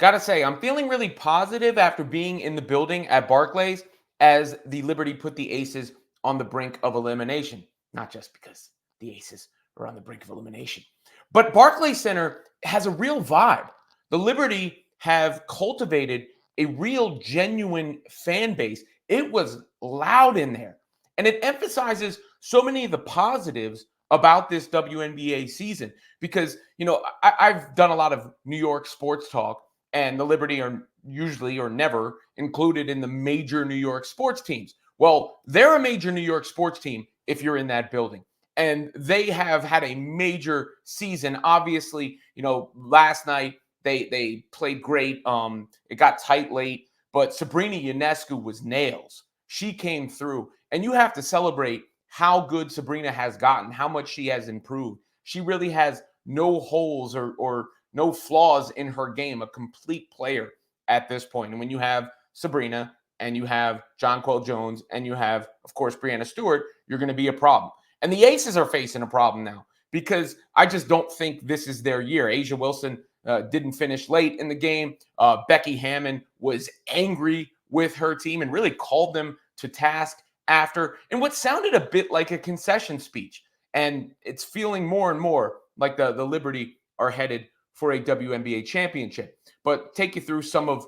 Gotta say, I'm feeling really positive after being in the building at Barclays as the Liberty put the Aces on the brink of elimination. Not just because the Aces are on the brink of elimination, but Barclays Center has a real vibe. The Liberty have cultivated a real, genuine fan base. It was loud in there, and it emphasizes so many of the positives about this WNBA season because, I've done a lot of New York sports talk, and the Liberty are usually or never included in the major New York sports teams. Well, they're a major New York sports team if you're in that building. And they have had a major season. Obviously, last night they played great. It got tight late, but Sabrina Ionescu was nails. She came through, and you have to celebrate how good Sabrina has gotten, how much she has improved. She really has no holes or no flaws in her game, a complete player at this point. And when you have Sabrina and you have Jonquel Jones and you have, of course, Breanna Stewart, you're going to be a problem. And the Aces are facing a problem now because I just don't think this is their year. Asia Wilson didn't finish late in the game. Becky Hammon was angry with her team and really called them to task after in what sounded a bit like a concession speech. And it's feeling more and more like the Liberty are headed for a WNBA championship. But take you through some of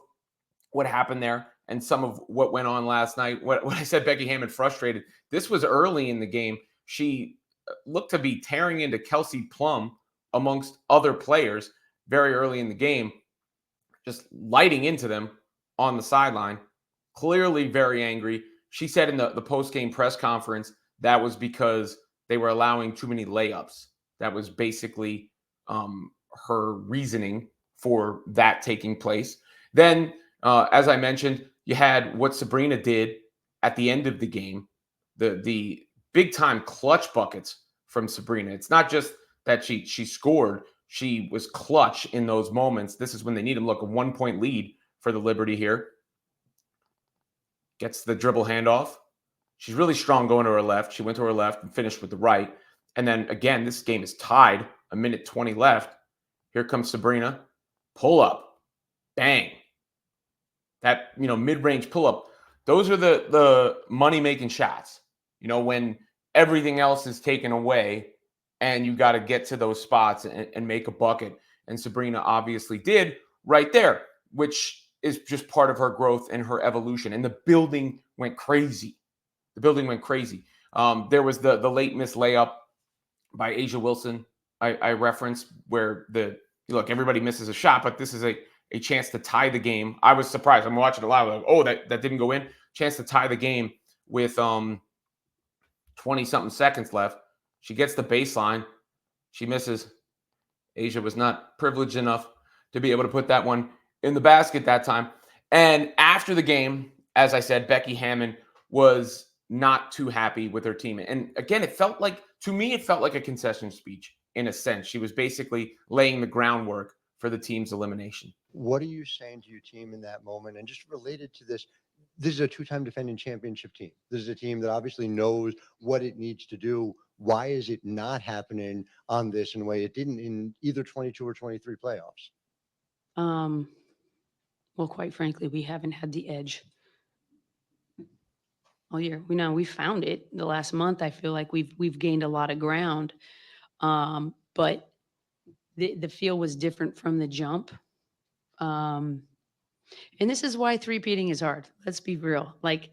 what happened there and some of what went on last night. When I said Becky Hammon frustrated, this was early in the game. She looked to be tearing into Kelsey Plum amongst other players very early in the game, just lighting into them on the sideline, clearly very angry. She said in the post-game press conference that was because they were allowing too many layups. That was basically her reasoning for that taking place. Then, as I mentioned, you had what Sabrina did at the end of the game, the big time clutch buckets from Sabrina. It's not just that she scored; she was clutch in those moments. This is when they need them. Look, a 1-point lead for the Liberty here. Gets the dribble handoff. She's really strong going to her left. She went to her left and finished with the right. And then again, this game is tied. A minute 20 left. Here comes Sabrina. Pull up. Bang. That, mid-range pull up. Those are the money-making shots. When everything else is taken away and you got to get to those spots and make a bucket. And Sabrina obviously did right there, which is just part of her growth and her evolution. And the building went crazy. The building went crazy. There was the late miss layup by Asia Wilson I referenced where everybody misses a shot, but this is a chance to tie the game. I was surprised. I'm watching it live. Like, oh, that didn't go in. Chance to tie the game with 20-something seconds left. She gets the baseline. She misses. Asia was not privileged enough to be able to put that one in the basket that time. And after the game, as I said, Becky Hammon was not too happy with her team. And again, to me, it felt like a concession speech in a sense. She was basically laying the groundwork for the team's elimination. What are you saying to your team in that moment? And just related to this is a two-time defending championship team. This is a team that obviously knows what it needs to do. Why is it not happening on this in a way it didn't in either 22 or 23 playoffs? Well, quite frankly, we haven't had the edge all year. We found it the last month. I feel like we've gained a lot of ground, but the feel was different from the jump. And this is why three-peating is hard. Let's be real. Like,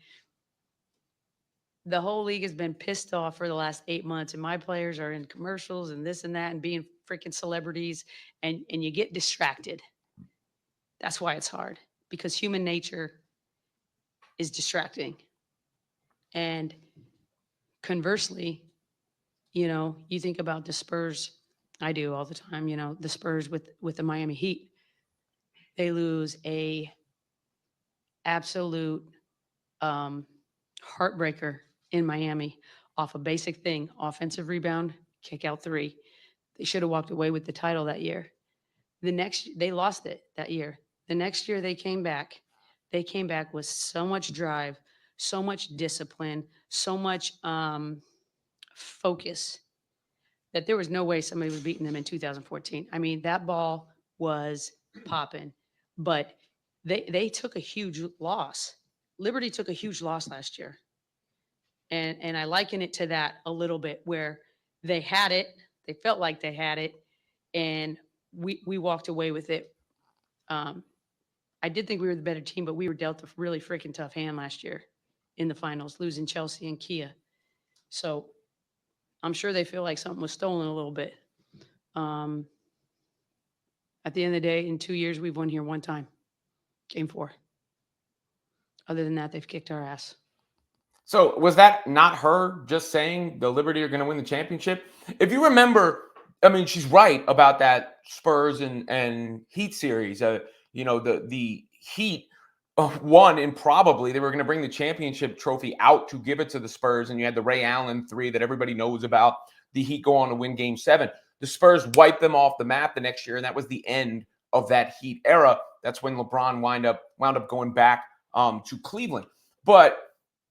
the whole league has been pissed off for the last 8 months, and my players are in commercials and this and that and being freaking celebrities, and you get distracted. That's why it's hard, because human nature is distracting. And conversely, you think about the Spurs. I do all the time. The Spurs with the Miami Heat. They lose a absolute heartbreaker in Miami off a basic thing: offensive rebound, kick out three. They should have walked away with the title that year. They lost it that year. The next year they came back. They came back with so much drive, so much discipline, so much focus that there was no way somebody was beating them in 2014. I mean, that ball was popping. but they took a huge loss. Liberty took a huge loss last year. And I liken it to that a little bit, where they had it, they felt like they had it, and we walked away with it. Um, I did think we were the better team, but we were dealt a really freaking tough hand last year in the finals, losing Chelsea and Kia. So I'm sure they feel like something was stolen a little bit. Um, at the end of the day, in 2 years, we've won here one time, game 4. Other than that, they've kicked our ass. So was that not her just saying the Liberty are going to win the championship? If you remember, I mean, she's right about that Spurs and Heat series. The Heat won, and probably they were going to bring the championship trophy out to give it to the Spurs, and you had the Ray Allen 3 that everybody knows about. The Heat go on to win Game 7. The Spurs wiped them off the map the next year, and that was the end of that Heat era. That's when LeBron wound up going back to Cleveland. But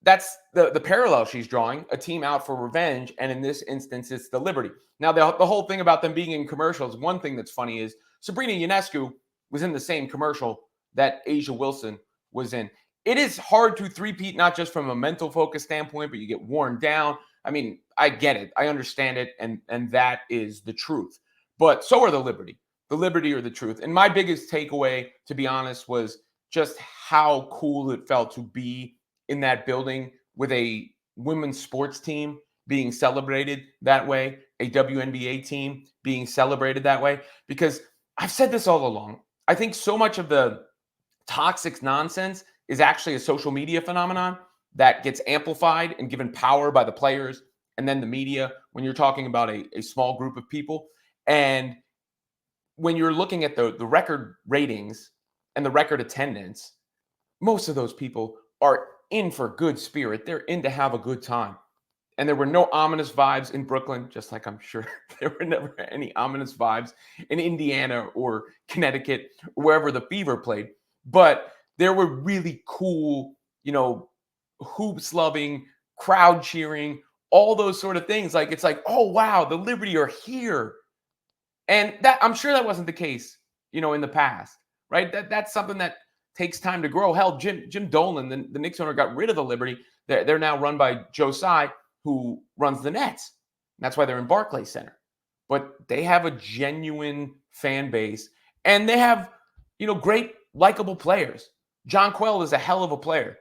that's the parallel she's drawing, a team out for revenge. And in this instance, it's the Liberty. Now, the whole thing about them being in commercials, one thing that's funny is Sabrina Ionescu was in the same commercial that Asia Wilson was in. It is hard to three-peat, not just from a mental focus standpoint, but you get worn down. I mean, I get it. I understand it. And that is the truth. But so are the Liberty. The Liberty are the truth. And my biggest takeaway, to be honest, was just how cool it felt to be in that building with a women's sports team being celebrated that way, a WNBA team being celebrated that way. Because I've said this all along. I think so much of the toxic nonsense is actually a social media phenomenon that gets amplified and given power by the players and then the media when you're talking about a small group of people. And when you're looking at the record ratings and the record attendance, most of those people are in for good spirit. They're in to have a good time. And there were no ominous vibes in Brooklyn, just like I'm sure there were never any ominous vibes in Indiana or Connecticut, wherever the Fever played. But there were really cool, hoops loving, crowd cheering, all those sort of things. Like, it's like, oh, wow, the Liberty are here. And that, I'm sure that wasn't the case, in the past, right? That's something that takes time to grow. Hell, Jim Dolan, the Knicks owner, got rid of the Liberty. They're now run by Joe Tsai, who runs the Nets. That's why they're in Barclays Center. But they have a genuine fan base, and they have, great likable players. John Quell is a hell of a player.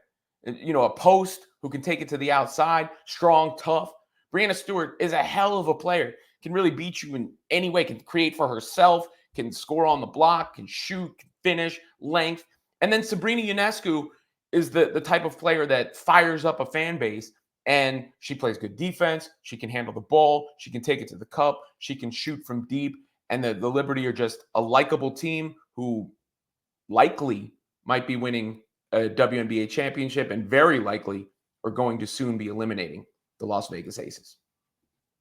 A post who can take it to the outside, strong, tough. Brianna Stewart is a hell of a player. Can really beat you in any way. Can create for herself. Can score on the block. Can shoot. Can finish. Length. And then Sabrina Ionescu is the type of player that fires up a fan base, and she plays good defense. She can handle the ball. She can take it to the cup. She can shoot from deep. And the Liberty are just a likable team who likely might be winning a WNBA championship and very likely are going to soon be eliminating the Las Vegas Aces.